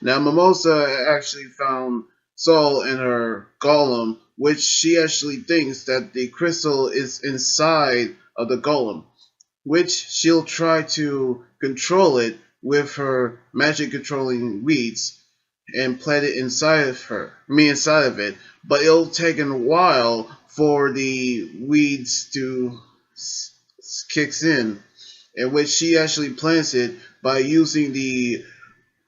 Now, Mimosa actually found Soul in her golem, which she actually thinks that the crystal is inside of the golem, which she'll try to control it with her magic controlling weeds and plant it inside of inside of it. But it'll take a while for the weeds to kicks in which she actually plants it by using the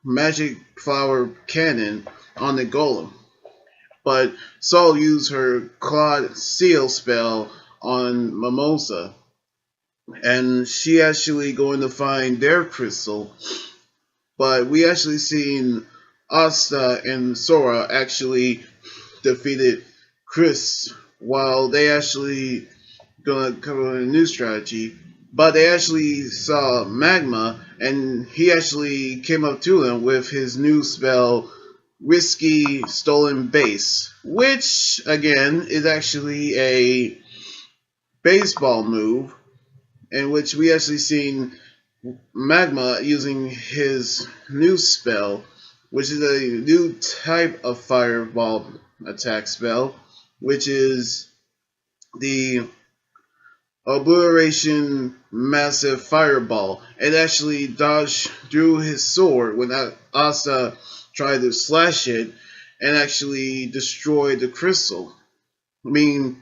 magic flower cannon on the golem. But Saul used her Claude Seal spell on Mimosa, and she actually going to find their crystal. But we actually seen Asta and Sora actually defeated Chris while they actually gonna come up with a new strategy. But they actually saw Magma, and he actually came up to them with his new spell, Risky Stolen Base, which again is actually a baseball move, in which we actually seen Magma using his new spell, which is a new type of fireball attack spell, which is the Obliteration Massive Fireball. It actually dodged through his sword when Asa tried to slash it and actually destroyed the crystal. I mean,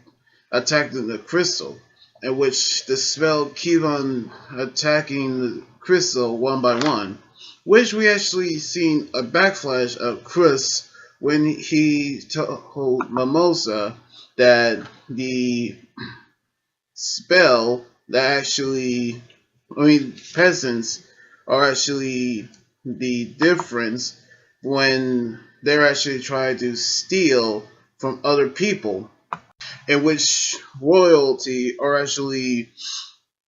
attacking the crystal, in which the spell keep on attacking the crystal one by one, which we actually seen a backflash of Chris when he told Mimosa that the spell that actually, peasants are actually the difference when they're actually trying to steal from other people, in which royalty are actually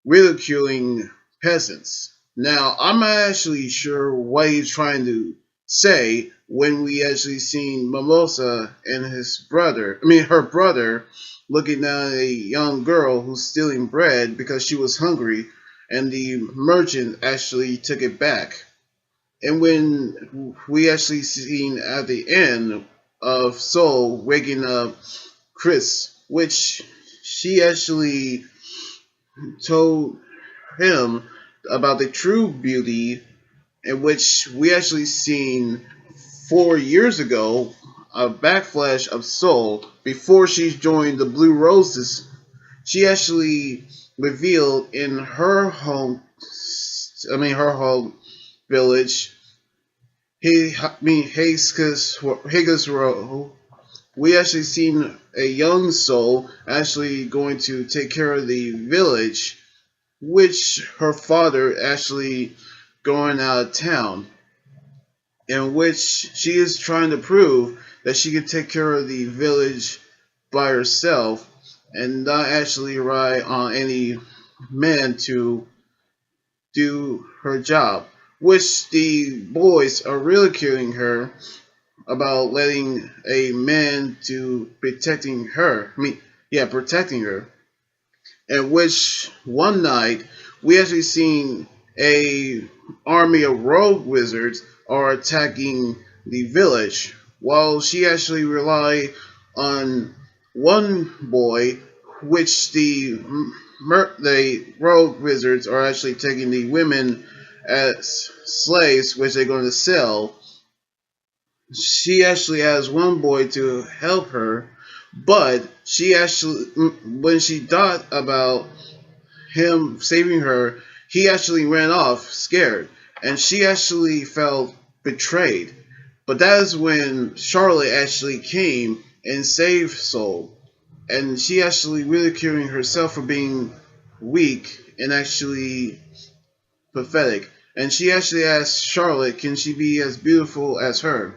ridiculing peasants. Now, I'm not actually sure what he's trying to say when we actually seen Mimosa and her brother, looking down at a young girl who's stealing bread because she was hungry, and the merchant actually took it back. And when we actually seen at the end of Soul waking up Chris, which she actually told him about the true beauty, in which we actually seen 4 years ago a backflash of Soul before she joined the Blue Roses. She actually revealed in her home village, Higgins, we actually seen a young soul actually going to take care of the village, which her father actually going out of town, in which she is trying to prove that she can take care of the village by herself and not actually rely on any man to do her job, which the boys are ridiculing her about letting a man to protecting her. Protecting her. At which one night we actually seen a army of rogue wizards are attacking the village, while she actually relied on one boy, which the rogue wizards are actually taking the women as slaves, which they're going to sell. She actually has one boy to help her, but she actually, when she thought about him saving her, he actually ran off scared, and she actually felt betrayed. But that is when Charlotte actually came and saved Soul, and she actually ridiculing herself for being weak and actually pathetic. And she actually asked Charlotte, can she be as beautiful as her?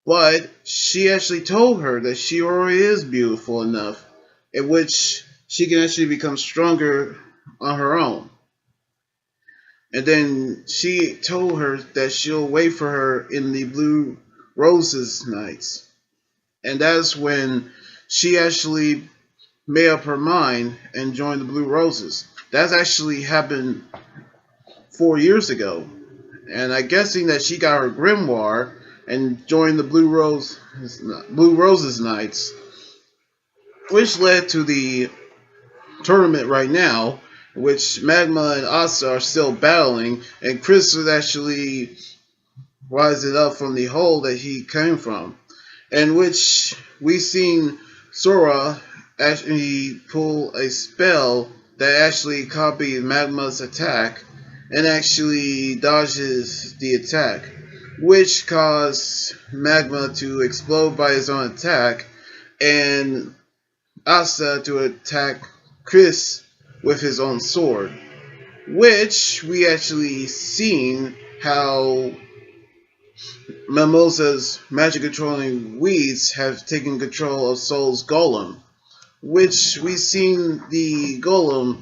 But she actually told her that she already is beautiful enough, in which she can actually become stronger on her own. And then she told her that she'll wait for her in the Blue Roses nights. And that's when she actually made up her mind and joined the Blue Roses. That's actually happened 4 years ago. And I'm guessing that she got her grimoire and joined the Blue Roses Knights, which led to the tournament right now, which Magma and Asa are still battling, and Chris is actually rising up from the hole that he came from, in which we seen Sora actually pull a spell that actually copied Magma's attack and actually dodges the attack, which caused Magma to explode by his own attack and Asa to attack Chris with his own sword, which we actually seen how Mimosa's magic controlling weeds have taken control of Soul's golem, which we've seen the golem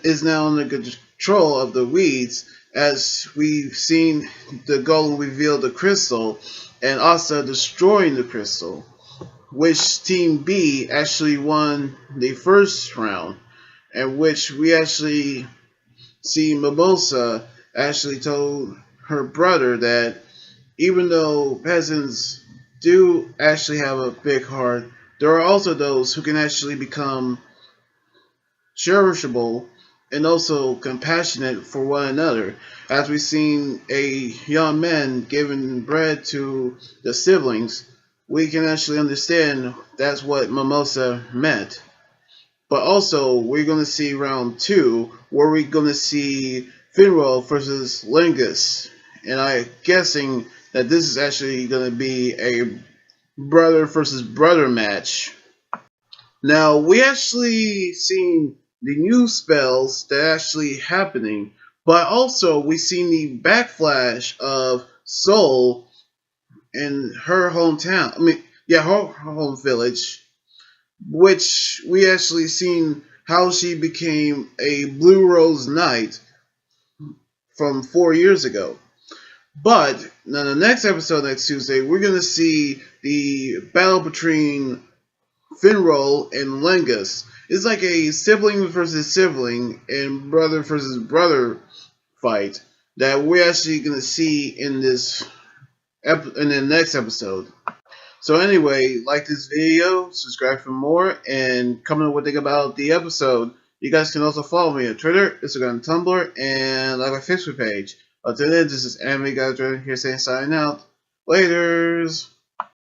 is now under control of the weeds, as we've seen the golem reveal the crystal and Asa destroying the crystal, which Team B actually won the first round, and which we actually see Mimosa actually told her brother that even though peasants do actually have a big heart, there are also those who can actually become cherishable and also compassionate for one another. As we've seen a young man giving bread to the siblings, we can actually understand that's what Mimosa meant. But also, we're going to see round 2, where we're going to see Finral versus Lingus. And I'm guessing that this is actually going to be a brother versus brother match. Now, we actually seen the new spells that are actually happening, but also we seen the backflash of Soul in her hometown. Her home village, which we actually seen how she became a Blue Rose Knight from 4 years ago. But in the next episode next Tuesday, we're going to see the battle between Finral and Lengus. It's like a sibling versus sibling and brother versus brother fight that we're actually going to see in in the next episode. So anyway, like this video, subscribe for more, and comment what you think about the episode. You guys can also follow me on Twitter, Instagram, Tumblr, and like my Facebook page. Until then, this is Anime Guy here saying signing out. Laters!